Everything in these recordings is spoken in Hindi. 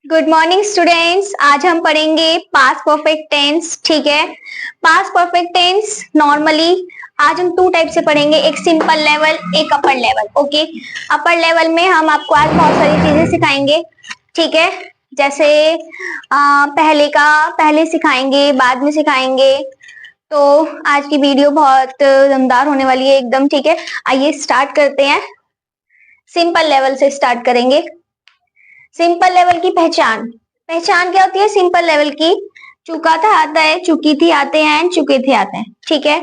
Good morning students. आज हम पढ़ेंगे पास्ट परफेक्ट टेंस। ठीक है, पास्ट परफेक्ट टेंस नॉर्मली आज हम टू टाइप से पढ़ेंगे, एक सिंपल लेवल, एक upper level. Okay, upper level में हम आपको आज बहुत सारी चीजें सिखाएंगे। ठीक है, जैसे पहले सिखाएंगे, बाद में सिखाएंगे। तो आज की वीडियो बहुत दमदार होने वाली है एकदम। ठीक है, आइए स्टार्ट करते हैं। सिंपल लेवल से स्टार्ट करेंगे। सिंपल लेवल की पहचान पहचान क्या होती है सिंपल लेवल की? चुका था आता है, चुकी थी आते हैं, चुके थे आते हैं। ठीक है,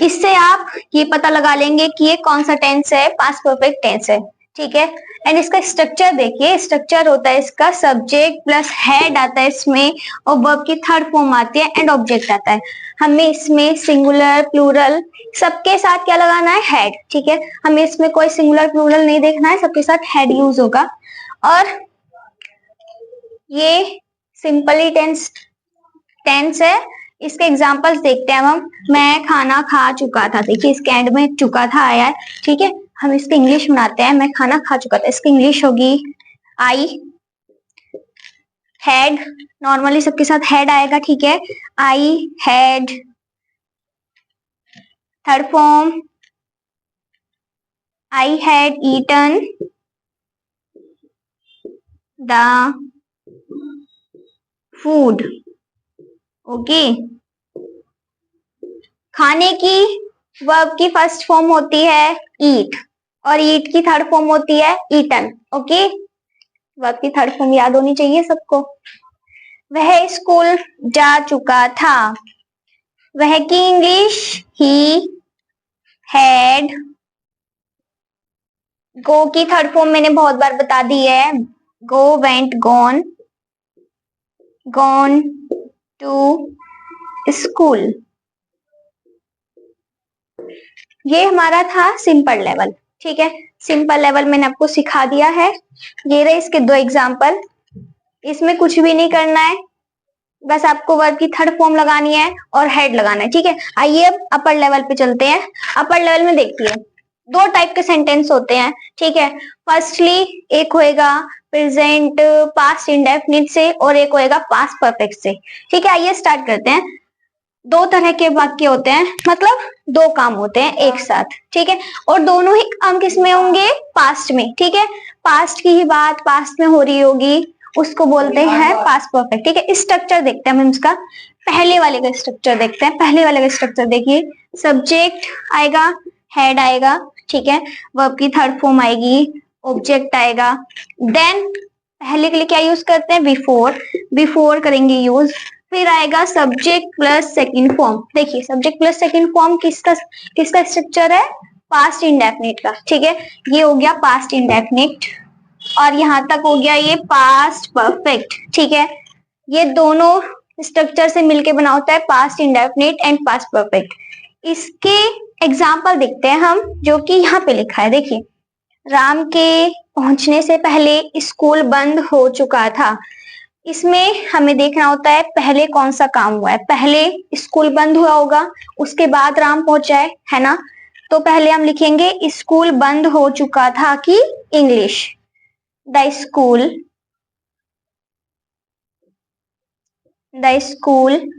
इससे आप ये पता लगा लेंगे कि ये कौन सा टेंस है, पास्ट परफेक्ट टेंस है। ठीक है, एंड इसका स्ट्रक्चर देखिए। स्ट्रक्चर होता है इसका सब्जेक्ट प्लस हेड आता है इसमें, और वर्ब की थर्ड फॉर्म आती है एंड ऑब्जेक्ट आता है। हमें इसमें सिंगुलर प्लूरल सबके साथ क्या लगाना है? हेड। ठीक है, हमें इसमें कोई सिंगुलर प्लूरल नहीं देखना है, सबके साथ हेड यूज होगा। और ये सिंपली टेंस है। इसके एग्जांपल्स देखते हैं हम। मैं खाना खा चुका था, देखिए इसके एंड में चुका था आया है। ठीक है, हम इसके इंग्लिश बनाते हैं। मैं खाना खा चुका था, इसकी इंग्लिश होगी आई हैड। नॉर्मली सबके साथ हेड आएगा। ठीक है, I had. Third form I had eaten the food. Okay, खाने की वर्ब की फर्स्ट फॉर्म होती है ईट, और ईट की थर्ड फॉर्म होती है ईटन। ओके, वर्ब की थर्ड फॉर्म याद होनी चाहिए सबको। वह स्कूल जा चुका था, वह की इंग्लिश ही हैड। गो की थर्ड फॉर्म मैंने बहुत बार बता दी है, go went gone, gone to school. ये हमारा था सिंपल लेवल। ठीक है, सिंपल लेवल मैंने आपको सिखा दिया है। ये रहे इसके दो एग्जाम्पल। इसमें कुछ भी नहीं करना है, बस आपको वर्ब की थर्ड फॉर्म लगानी है और हेड लगाना है। ठीक है, आइए अब अपर लेवल पे चलते हैं। अपर लेवल में देखिए दो टाइप के सेंटेंस होते हैं। ठीक है, फर्स्टली एक होएगा प्रेजेंट पास्ट इंडेफिनिट से, और एक होएगा पास्ट परफेक्ट से। ठीक है, आइए स्टार्ट करते हैं। दो तरह के वाक्य होते हैं, मतलब दो काम होते हैं एक साथ। ठीक है, और दोनों ही काम किस में होंगे? पास्ट में। ठीक है, पास्ट की ही बात पास्ट में हो रही होगी, उसको बोलते हैं पास्ट परफेक्ट। ठीक है, स्ट्रक्चर देखते हैं हम इसका। पहले वाले का स्ट्रक्चर देखते हैं। पहले वाले का स्ट्रक्चर देखिए, सब्जेक्ट आएगा, हेड आएगा। ठीक है, वर्ब की थर्ड फॉर्म आएगी, ऑब्जेक्ट आएगा। देन पहले के लिए क्या यूज करते हैं? बिफोर। बिफोर करेंगे यूज। फिर आएगा सब्जेक्ट प्लस सेकंड फॉर्म। देखिए सब्जेक्ट प्लस सेकंड फॉर्म किसका स्ट्रक्चर है? पास्ट इंडेफिनिट का। ठीक है, ये हो गया पास्ट इंडेफिनिट, और यहां तक हो गया ये पास्ट परफेक्ट। ठीक है, ये दोनों स्ट्रक्चर से मिलके बना होता है past indefinite and past perfect. इसके एग्जाम्पल देखते हैं हम, जो कि यहाँ पे लिखा है। देखिए, राम के पहुंचने से पहले स्कूल बंद हो चुका था। इसमें हमें देखना होता है पहले कौन सा काम हुआ है। पहले स्कूल बंद हुआ होगा, उसके बाद राम पहुंचा है ना? तो पहले हम लिखेंगे स्कूल बंद हो चुका था की इंग्लिश द स्कूल।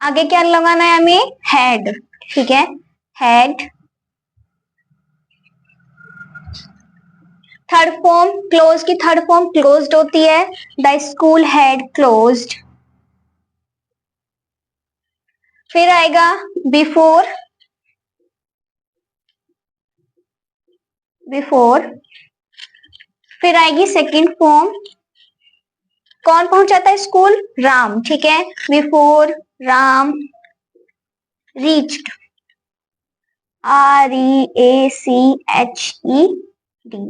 आगे क्या लगाना है हमें? हैड। ठीक है, हैड। थर्ड फॉर्म क्लोज की थर्ड फॉर्म क्लोज्ड होती है, द स्कूल हैड क्लोज्ड। फिर आएगा बिफोर। फिर आएगी सेकंड फॉर्म। कौन पहुंचा था स्कूल? राम। ठीक है, बिफोर राम रीच्ड,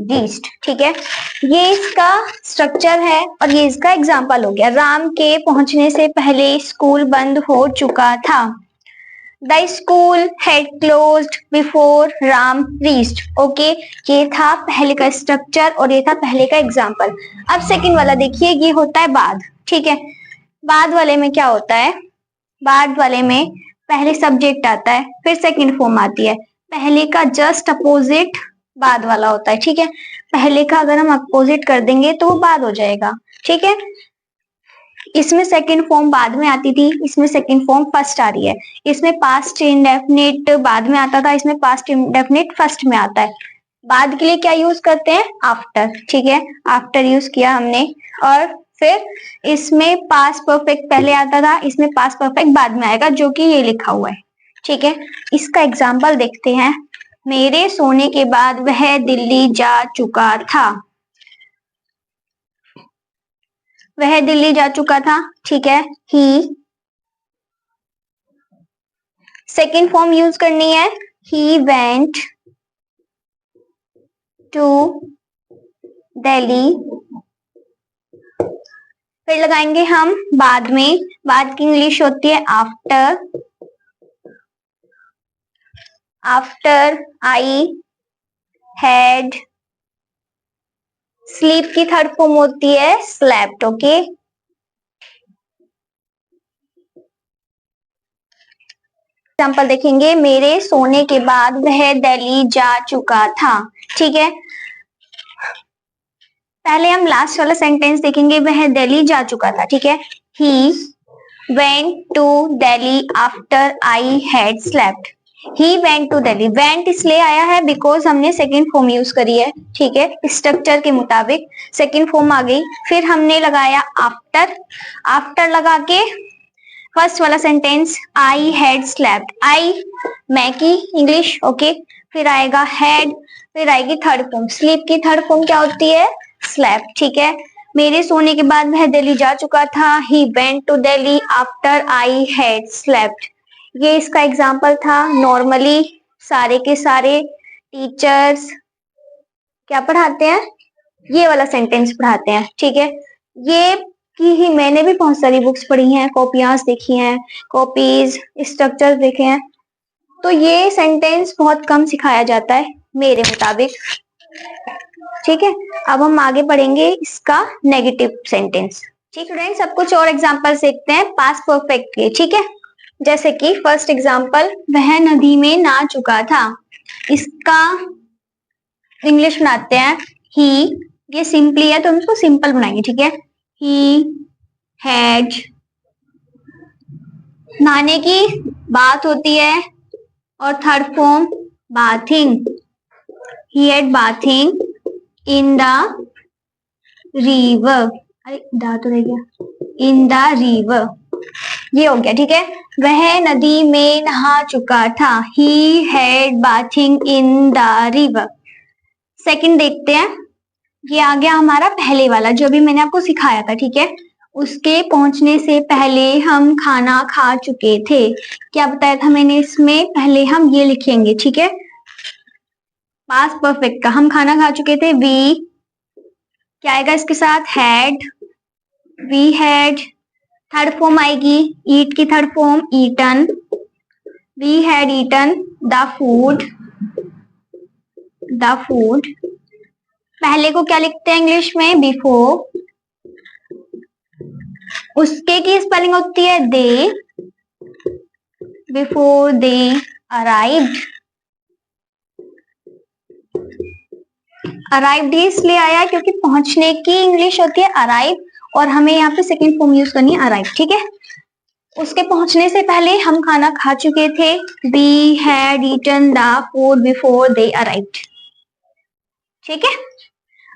रीच्ड। ठीक है, ये इसका स्ट्रक्चर है और ये इसका एग्जाम्पल हो गया। राम के पहुंचने से पहले स्कूल बंद हो चुका था, the school had closed before Ram reached. Okay, ये था पहले का स्ट्रक्चर और ये था पहले का एग्जाम्पल। अब सेकंड वाला देखिए, ये होता है बाद। ठीक है, बाद वाले में क्या होता है? बाद वाले में पहले सब्जेक्ट आता है, फिर सेकंड फॉर्म आती है। पहले का जस्ट अपोजिट बाद वाला होता है। ठीक है, पहले का अगर हम अपोजिट कर देंगे तो वो बाद हो जाएगा। ठीक है। इसमें सेकंड फॉर्म बाद में आती थी, इसमें सेकंड फॉर्म फर्स्ट आ रही है। इसमें पास्ट इंडेफिनिट बाद में आता था, इसमें पास्ट इंडेफिनिट फर्स्ट में आता है। बाद के लिए क्या यूज करते हैं? आफ्टर। ठीक है, आफ्टर यूज किया हमने। और फिर इसमें पास्ट परफेक्ट पहले आता था, इसमें पास्ट परफेक्ट बाद में आएगा, जो कि ये लिखा हुआ है। ठीक है, इसका एग्जाम्पल देखते हैं। मेरे सोने के बाद वह दिल्ली जा चुका था। वह दिल्ली जा चुका था। ठीक है, ही। सेकेंड फॉर्म यूज करनी है, ही वेंट टू दिल्ली। फिर लगाएंगे हम बाद में। बाद की इंग्लिश होती है after. After I had. Sleep की थर्ड फॉर्म होती है स्लेप्ट। ओके, एग्जाम्पल देखेंगे। मेरे सोने के बाद वह दिल्ली जा चुका था। ठीक है, पहले हम लास्ट वाला सेंटेंस देखेंगे, वह दिल्ली जा चुका था। ठीक है, he went to Delhi after I had slept. He went to Delhi. Went इसलिए आया है बिकॉज हमने सेकेंड फॉर्म यूज करी है। ठीक है, स्ट्रक्चर के मुताबिक सेकेंड फॉर्म आ गई। फिर हमने लगाया आफ्टर। आफ्टर लगा के फर्स्ट वाला सेंटेंस, आई हैड स्लेप्ट। आई मैं की इंग्लिश। ओके, फिर आएगा हैड, फिर आएगी थर्ड फॉर्म। स्लीप की थर्ड फॉर्म क्या होती है? स्लेप्ट। ठीक है, मेरे सोने के बाद वह दिल्ली जा चुका था। He went to Delhi after I had slept. ये इसका एग्जाम्पल था। नॉर्मली सारे के सारे टीचर्स क्या पढ़ाते हैं? ये वाला सेंटेंस पढ़ाते हैं। ठीक है, ये की ही मैंने भी बहुत सारी बुक्स पढ़ी हैं, कॉपियां देखी हैं, कॉपीज, स्ट्रक्चर देखे हैं, तो ये सेंटेंस बहुत कम सिखाया जाता है मेरे मुताबिक। ठीक है, अब हम आगे पढ़ेंगे इसका नेगेटिव सेंटेंस। ठीक स्टूडेंट्स, सब कुछ और एग्जांपल देखते हैं पास्ट परफेक्ट के। ठीक है, जैसे कि फर्स्ट एग्जांपल, वह नदी में नहा चुका था। इसका इंग्लिश बनाते हैं ही। ये सिंपली है तो हम इसको सिंपल बनाएंगे। ठीक है, ही हैड। नहाने की बात होती है और third form bathing. He had bathing in the river. अरे दा तो रह गया, इन द रिवर। ये हो गया। ठीक है, वह नदी में नहा चुका था। He had bathing in the river. Second देखते हैं, ये आ गया हमारा पहले वाला जो भी मैंने आपको सिखाया था। ठीक है, उसके पहुंचने से पहले हम खाना खा चुके थे। क्या बताया था मैंने इसमें? पहले हम ये लिखेंगे। ठीक है, पास्ट परफेक्ट का हम खाना खा चुके थे। वी क्या आएगा इसके साथ? Had. We had. Third form आएगी ईट की third form eaten. We had eaten the food. The food. पहले को क्या लिखते हैं इंग्लिश में? बिफोर। उसके की स्पेलिंग होती है they. Before they arrived. Arrived इसलिए आया क्योंकि पहुंचने की इंग्लिश होती है अराइव, और हमें यहाँ पे सेकेंड फॉर्म यूज करनी है अराइव। ठीक है, उसके पहुंचने से पहले हम खाना खा चुके थे। We had eaten the food before they arrived. ठीक है,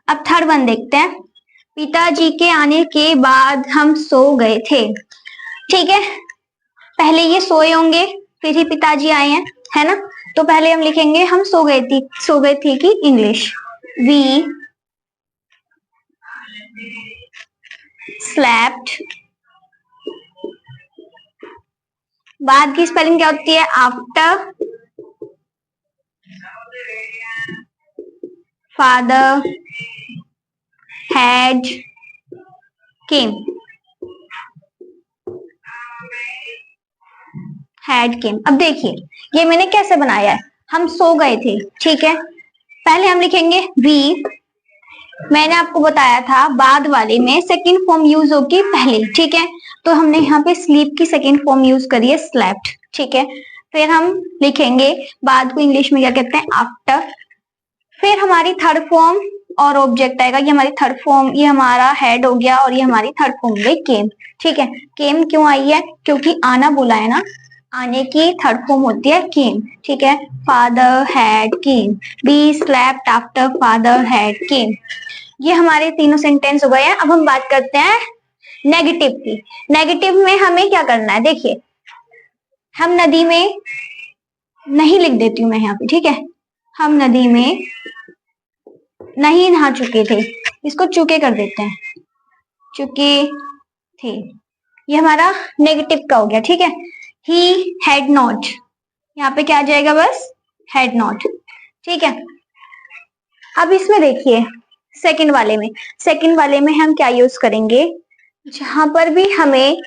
अब थर्ड वन देखते हैं। पिताजी के आने के बाद हम सो गए थे। ठीक है, पहले ये सोए होंगे फिर ही पिताजी आए हैं, है ना? तो पहले हम लिखेंगे हम सो गए थी। सो गए थी की इंग्लिश वी स्लैप्ड। बाद की स्पेलिंग क्या होती है? After. Father had came. Had केम। अब देखिए ये मैंने कैसे बनाया है। हम सो गए थे। ठीक है, पहले हम लिखेंगे वी। मैंने आपको बताया था बाद वाले में सेकंड फॉर्म यूज होगी पहले। ठीक है, तो हमने यहाँ पे स्लीप की सेकंड फॉर्म यूज करी है स्लेप्ट। ठीक है, फिर हम लिखेंगे बाद को इंग्लिश में क्या कहते हैं? आफ्टर। फिर हमारी थर्ड फॉर्म और ऑब्जेक्ट आएगा, ये हमारी थर्ड फॉर्म, ये हमारा हेड हो गया और ये हमारी थर्ड फॉर्म हो गई केम। ठीक है, केम क्यों आई है? क्योंकि आना बोला है ना, आने की थर्ड फॉर्म होती है केम। ठीक है, father had came, be slept after father had came. ये हमारे तीनों सेंटेंस हो गए हैं। अब हम बात करते हैं नेगेटिव की। नेगेटिव में हमें क्या करना है? देखिए, हम नदी में, नहीं लिख देती हूँ मैं यहाँ पे, ठीक है, हम नदी में नहीं नहा चुके थे, इसको चुके कर देते हैं, चुके थे। ये हमारा नेगेटिव का हो गया। ठीक है, ही हैड नॉट, यहाँ पे क्या आ जाएगा? बस हैड नॉट। ठीक है, अब इसमें देखिए सेकंड वाले में हम क्या यूज करेंगे? जहां पर भी हमें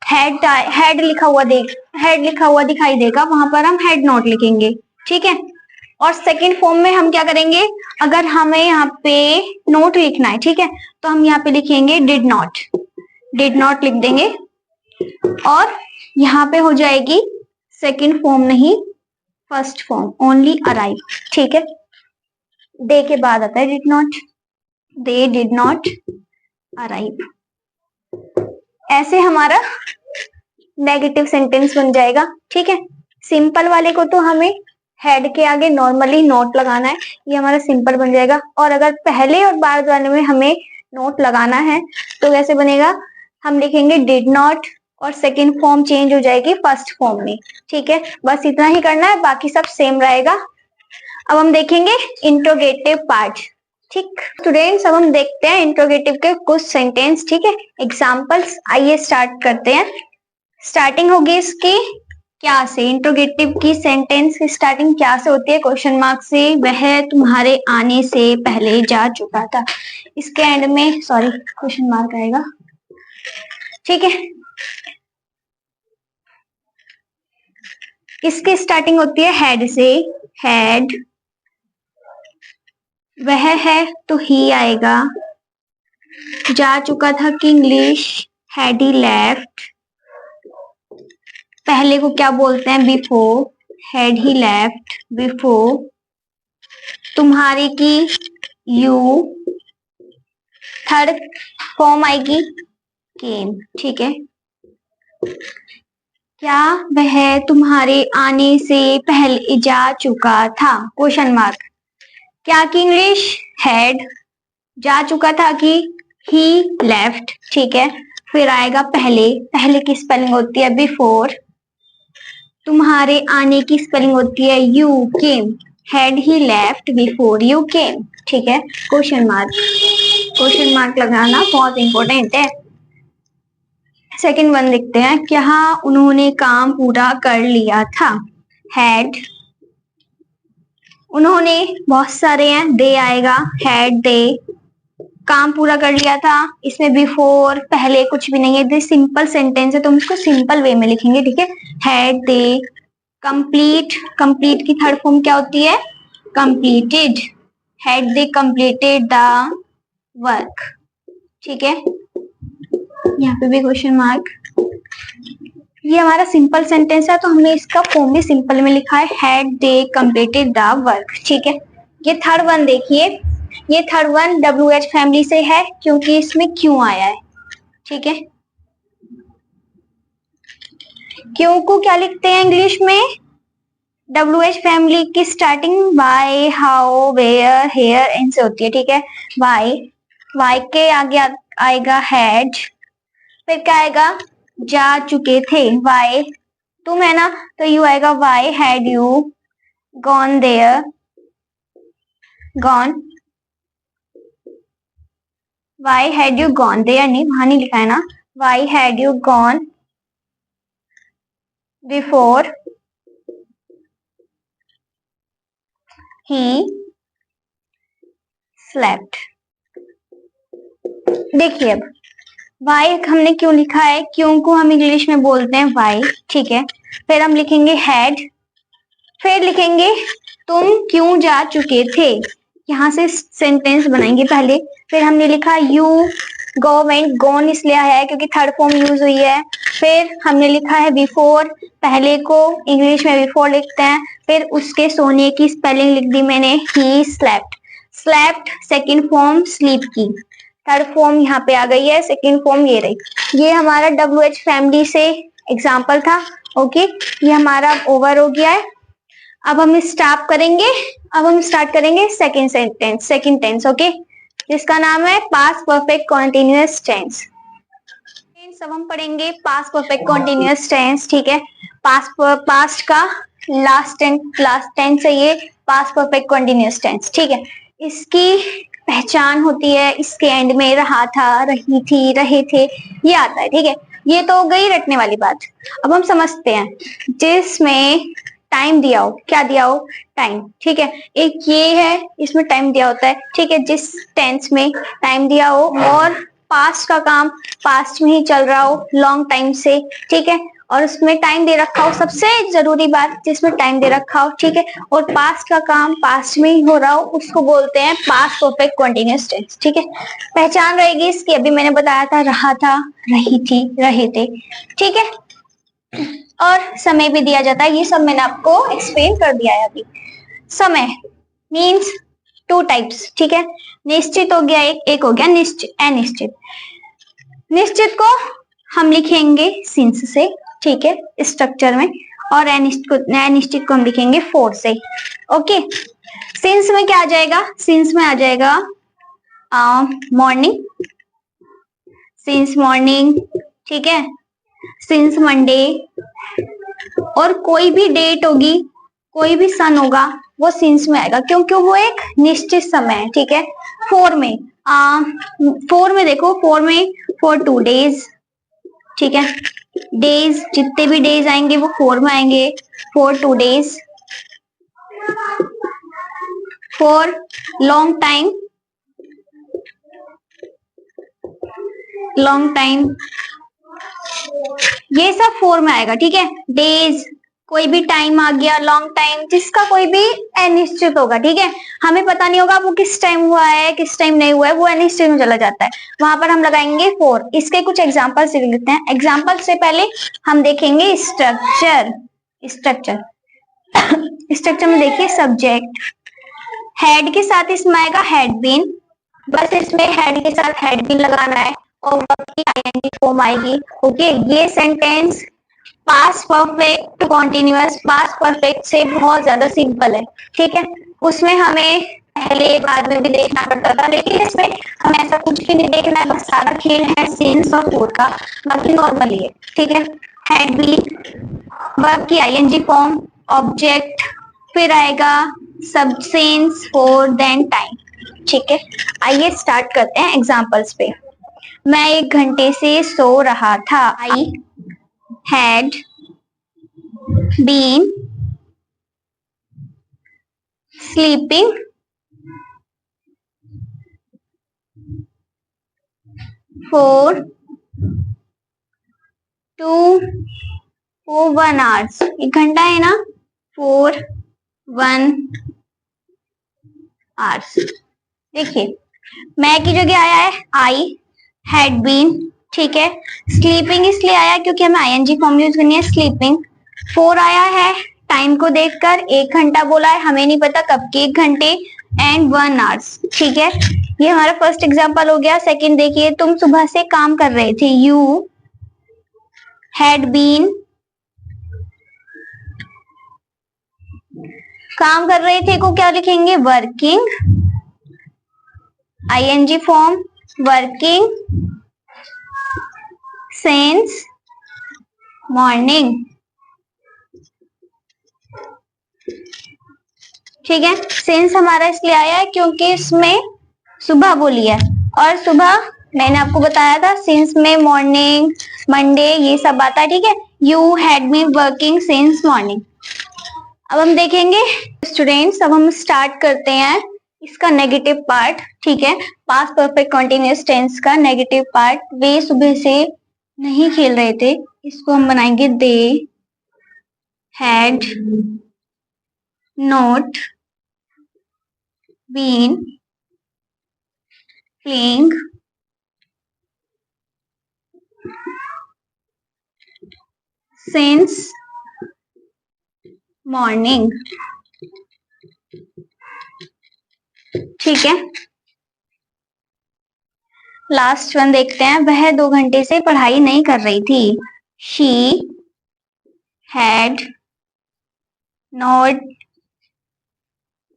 हेड लिखा हुआ दिखाई देगा, वहां पर हम हैड नॉट लिखेंगे। ठीक है, और सेकंड फॉर्म में हम क्या करेंगे? अगर हमें यहाँ पे नोट लिखना है, ठीक है, तो हम यहाँ पे लिखेंगे डिड नॉट लिख देंगे, और यहाँ पे हो जाएगी सेकंड फॉर्म नहीं फर्स्ट फॉर्म, ओनली अराइव। ठीक है, दे के बाद आता है did not, they did not arrive. ऐसे हमारा नेगेटिव सेंटेंस बन जाएगा। ठीक है, सिंपल वाले को तो हमें हेड के आगे नॉर्मली नोट लगाना है, ये हमारा सिंपल बन जाएगा। और अगर पहले और बाद वाले में हमें नोट लगाना है तो कैसे बनेगा? हम लिखेंगे डिड नॉट और सेकंड फॉर्म चेंज हो जाएगी फर्स्ट फॉर्म में। ठीक है, बस इतना ही करना है, बाकी सब सेम रहेगा। अब हम देखेंगे इंट्रोगेटिव पार्ट। ठीक स्टूडेंट्स, अब हम देखते हैं इंट्रोगेटिव के कुछ सेंटेंस। ठीक है, एग्जाम्पल्स। आइए स्टार्ट करते हैं। स्टार्टिंग होगी इसकी क्या से? इंट्रोगेटिव की सेंटेंस की स्टार्टिंग क्या से होती है? क्वेश्चन मार्क से। वह तुम्हारे आने से पहले जा चुका था। इसके एंड में सॉरी क्वेश्चन मार्क आएगा। ठीक है, इसकी स्टार्टिंग होती है हेड से। हेड, वह है तो ही आएगा। जा चुका था कि इंग्लिश हैड ही लेफ्ट। पहले को क्या बोलते हैं? Before, had he left before. तुम्हारे की यू, थर्ड फॉर्म आएगी केम। ठीक है, क्या वह तुम्हारे आने से पहले जा चुका था? Question mark. क्या की इंग्लिश हैड, जा चुका था कि ही लेफ्ट। ठीक है, फिर आएगा पहले, पहले की स्पेलिंग होती है बिफोर। तुम्हारे आने की स्पेलिंग होती है you came. Had he left before you came. ठीक है, क्वेश्चन मार्क लगाना बहुत इंपॉर्टेंट है। सेकंड वन देखते हैं। क्या उन्होंने काम पूरा कर लिया था? हैड, उन्होंने बहुत सारे हैं, दे आएगा। हैड दे काम पूरा कर लिया था। इसमें बिफोर पहले कुछ भी नहीं है, दिस सिंपल सेंटेंस है तो हम इसको सिंपल वे में लिखेंगे। ठीक है, हैड दे कंप्लीट, कंप्लीट की थर्ड फॉर्म क्या होती है? Completed. Had they completed the work. ठीक है, यहाँ पे भी क्वेश्चन मार्क। ये हमारा सिंपल सेंटेंस है तो हमने इसका फॉर्म भी सिंपल में लिखा है, had they completed the work. ठीक है, ये थर्ड वन देखिए, ये थर्ड वन WH फैमिली से है क्योंकि इसमें क्यों आया है। ठीक है, क्यों को क्या लिखते हैं इंग्लिश में? WH फैमिली की starting why, how, where, here इनसे होती है। ठीक है, वाई के आगे आएगा हैड, फिर क्या आएगा? जा चुके थे। वाई तुम है ना, तो यू आएगा। Why had you gone there, gone. Why had you gone there नहीं, वहां नहीं लिखा है ना। Why had you gone before he slept. देखिए अब वाई हमने क्यों लिखा है? क्यों को हम इंग्लिश में बोलते हैं वाई। ठीक है, फिर हम लिखेंगे हैड, फिर लिखेंगे तुम क्यों जा चुके थे। यहाँ से सेंटेंस बनाएंगे पहले। फिर हमने लिखा यू गो वेंट, गॉन इसलिए आया है क्योंकि थर्ड फॉर्म यूज हुई है। फिर हमने लिखा है बिफोर, पहले को इंग्लिश में बिफोर लिखते हैं। फिर उसके सोने की स्पेलिंग लिख दी मैंने, he slept. Slept, second form sleep की, थर्ड फॉर्म यहाँ पे आ गई है, सेकंड फॉर्म ये रही। ये हमारा WH फैमिली से एग्जाम्पल था। ओके, ये हमारा ओवर हो गया है। अब हम स्टार्ट करेंगे, second sentence, second tense. Okay, जिसका नाम है पास्ट परफेक्ट कॉन्टिन्यूअस टेंस। अब हम पढ़ेंगे पास्ट परफेक्ट कॉन्टिन्यूअस टेंस। ठीक है, पास्ट का लास्ट टेंस है ये पास्ट परफेक्ट कॉन्टिन्यूअस टेंस। ठीक है, इसकी पहचान होती है इसके एंड में रहा था, रही थी, रहे थे, ये आता है। ठीक है, ये तो हो गई रटने वाली बात। अब हम समझते हैं जिसमें टाइम दिया हो, क्या दिया हो, टाइम। ठीक है, एक ये है, इसमें टाइम दिया होता है। ठीक है, जिस टेंस में टाइम दिया हो और पास्ट का काम पास्ट में ही चल रहा हो लॉन्ग टाइम से। ठीक है, और उसमें टाइम दे रखा हो, सबसे जरूरी बात जिसमें टाइम दे रखा हो। ठीक है, और पास्ट का काम पास्ट में ही हो रहा हो, उसको बोलते हैं पास्ट परफेक्ट कंटीन्यूअस टेंस। ठीक है, पहचान रहेगी इसकी, अभी मैंने बताया था, रहा था, रही थी, रहे थे। ठीक है, और समय भी दिया जाता है, ये सब मैंने आपको एक्सप्लेन कर दिया है अभी। समय मीन्स टू टाइप्स। ठीक है, निश्चित हो गया एक हो गया निश्चित, अनिश्चित। निश्चित को हम लिखेंगे सिंस से, ठीक है, स्ट्रक्चर में, और अनिश्चित को हम लिखेंगे फोर से। ओके, सिंस में क्या आ जाएगा, सिंस में आ जाएगा मॉर्निंग, सिंस मॉर्निंग। ठीक है, सिंस मंडे, और कोई भी डेट होगी, कोई भी सन होगा, वो सिंस में आएगा, क्योंकि वो एक निश्चित समय है। ठीक है, फोर में फोर में देखो, फोर में फॉर 2 days। ठीक है, डेज जितने भी डेज आएंगे वो फोर में आएंगे, for 2 days, for long time, long time, ये सब फोर में आएगा। ठीक है, डेज, कोई भी टाइम आ गया, लॉन्ग टाइम, जिसका कोई भी अनिश्चित होगा। ठीक है, हमें पता नहीं होगा वो किस टाइम हुआ है, किस टाइम नहीं हुआ है, वो अनिश्चित में चला जाता है, वहां पर हम लगाएंगे फोर। इसके कुछ एग्जाम्पल देख लेते हैं। एग्जाम्पल से पहले हम देखेंगे स्ट्रक्चर। स्ट्रक्चर स्ट्रक्चर में देखिए, सब्जेक्ट, हेड के साथ इसमें आएगा हैड बीन, बस इसमें हेड के साथ हैड बीन लगाना है, और वर्ब की आईएनजी फॉर्म आएगी। ओके, ये sentence past perfect continuous past perfect से बहुत ज्यादा सिंपल है। ठीक है, उसमें हमें पहले बाद में भी देखना पड़ता था, लेकिन इसमें हमें ऐसा कुछ भी नहीं देखना है, बस सारा खेल है सिंस और फोर का, बाकी नॉर्मल ही है। ठीक है, हैड बीन, वर्ब की आईएनजी फॉर्म, ऑब्जेक्ट, फिर आएगा सबसेंस, फोर, देन टाइम। ठीक है, आइए स्टार्ट करते हैं एग्जांपल्स पे। मैं 1 घंटे से सो रहा था, I had been sleeping for 1 hours, 1 घंटा है ना, 1 hours। देखिए, मैं की जगह आया है आई हैड बीन। ठीक है, स्लीपिंग इसलिए आया क्योंकि हमें आईएनजी फॉर्म यूज करनी है, स्लीपिंग। 4 आया है टाइम को देखकर, 1 घंटा बोला है, हमें नहीं पता कब के 1 घंटे, एंड 1 hours। ठीक है, ये हमारा फर्स्ट एग्जांपल हो गया। सेकंड देखिए, तुम सुबह से काम कर रहे थे, यू हैड बीन, काम कर रहे थे को क्या लिखेंगे, working, ING form, working since morning. ठीक है, सिंस हमारा इसलिए आया है क्योंकि इसमें सुबह बोली है, और सुबह मैंने आपको बताया था सिंस में मॉर्निंग, मंडे, ये सब आता है। ठीक है, you had been working since morning. अब हम देखेंगे स्टूडेंट्स, अब हम स्टार्ट करते हैं इसका नेगेटिव पार्ट। ठीक है, पास्ट परफेक्ट कंटीन्यूअस टेंस का नेगेटिव पार्ट, वे सुबह से नहीं खेल रहे थे, इसको हम बनाएंगे they had not been playing since morning. ठीक है, लास्ट वन देखते हैं। वह 2 घंटे से पढ़ाई नहीं कर रही थी। She had not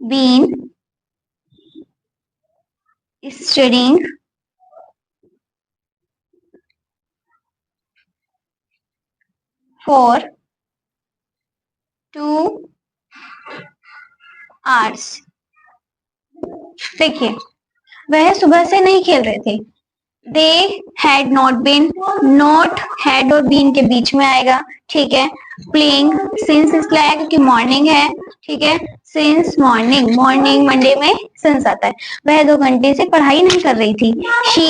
been studying for 2 hours। देखिए, वह सुबह से नहीं खेल रहे थे। They had not been, not had और बीन के बीच में आएगा। ठीक है, प्लेइंग सिंस इसलिए आया क्योंकि मॉर्निंग है। ठीक है, सिंस मॉर्निंग, मॉर्निंग मंडे में सिंस आता है। वह 2 घंटे से पढ़ाई नहीं कर रही थी। She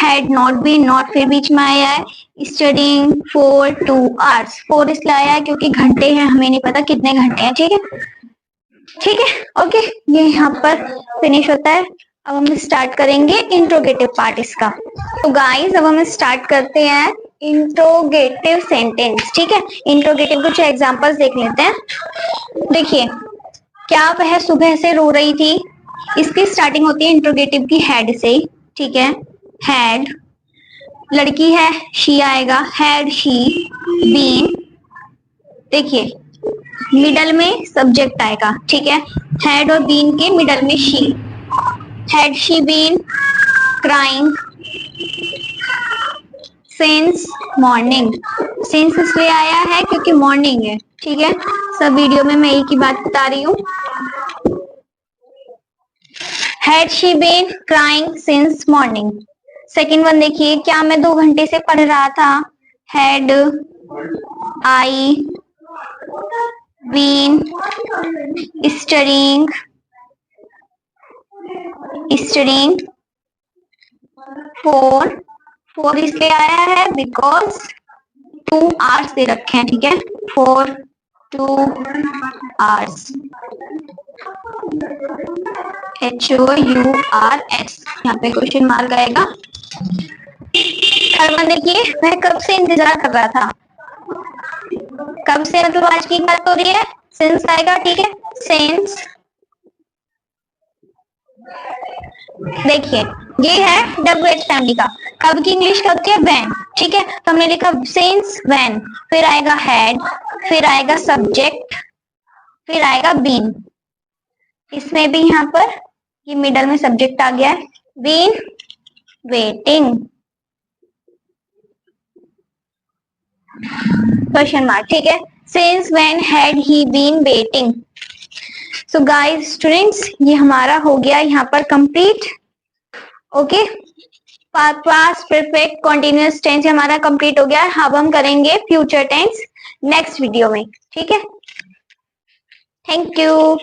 had not been, not फिर बीच में आया है। स्टडिंग फॉर 2 hours, 4 इसलिए आया है क्योंकि घंटे हैं, हमें नहीं पता कितने घंटे हैं। ठीक है, ठीक है, ओके, ये यहाँ पर फिनिश होता है। अब हम स्टार्ट करेंगे इंट्रोगेटिव पार्ट इसका। तो गाइस अब हम स्टार्ट करते हैं इंट्रोगेटिव सेंटेंस। ठीक है, इंट्रोगेटिव कुछ एग्जांपल्स देख लेते हैं। देखिए, क्या वह सुबह से रो रही थी? इसकी स्टार्टिंग होती है इंट्रोगेटिव की हैड से। ठीक है, हैड, लड़की है, शी आएगा। हैड शी बीन, देखिए मिडल में सब्जेक्ट आएगा। ठीक है, हैड और बीन के मिडल में she. Had she been crying since morning, since इसलिए आया है क्योंकि मॉर्निंग है। ठीक है, सब वीडियो में मैं एक ही बात बता रही हूँ। Had she been crying since morning. Second one देखिए, क्या मैं 2 घंटे से पढ़ रहा था? Had I been studying for इसलिए आया है बिकॉज 2 hours दे रखे हैं। ठीक है, फॉर 2 hours, HOURS, यहाँ पे क्वेश्चन मार्क आएगा। थर्ड वन देखिए, वह कब से इंतजार कर रहा था? कब से मतलब आज की बात हो रही है, सिंस आएगा। ठीक है, सिंस, देखिए ये है WH फैमिली का। कब की इंग्लिश क्या होती है? व्हेन। ठीक है, तो हमने लिखा सिंस व्हेन, फिर आएगा हैड, फिर आएगा सब्जेक्ट, फिर आएगा बीन। इसमें भी यहाँ पर ये मिडल में सब्जेक्ट आ गया है, बीन वेटिंग, क्वेश्चन मार्क। ठीक है, since when had he been waiting. So guys students, ये हमारा हो गया यहाँ पर complete. Okay, past perfect continuous tense हमारा कंप्लीट हो गया। अब हम करेंगे फ्यूचर टेंस नेक्स्ट वीडियो में। ठीक है, थैंक यू।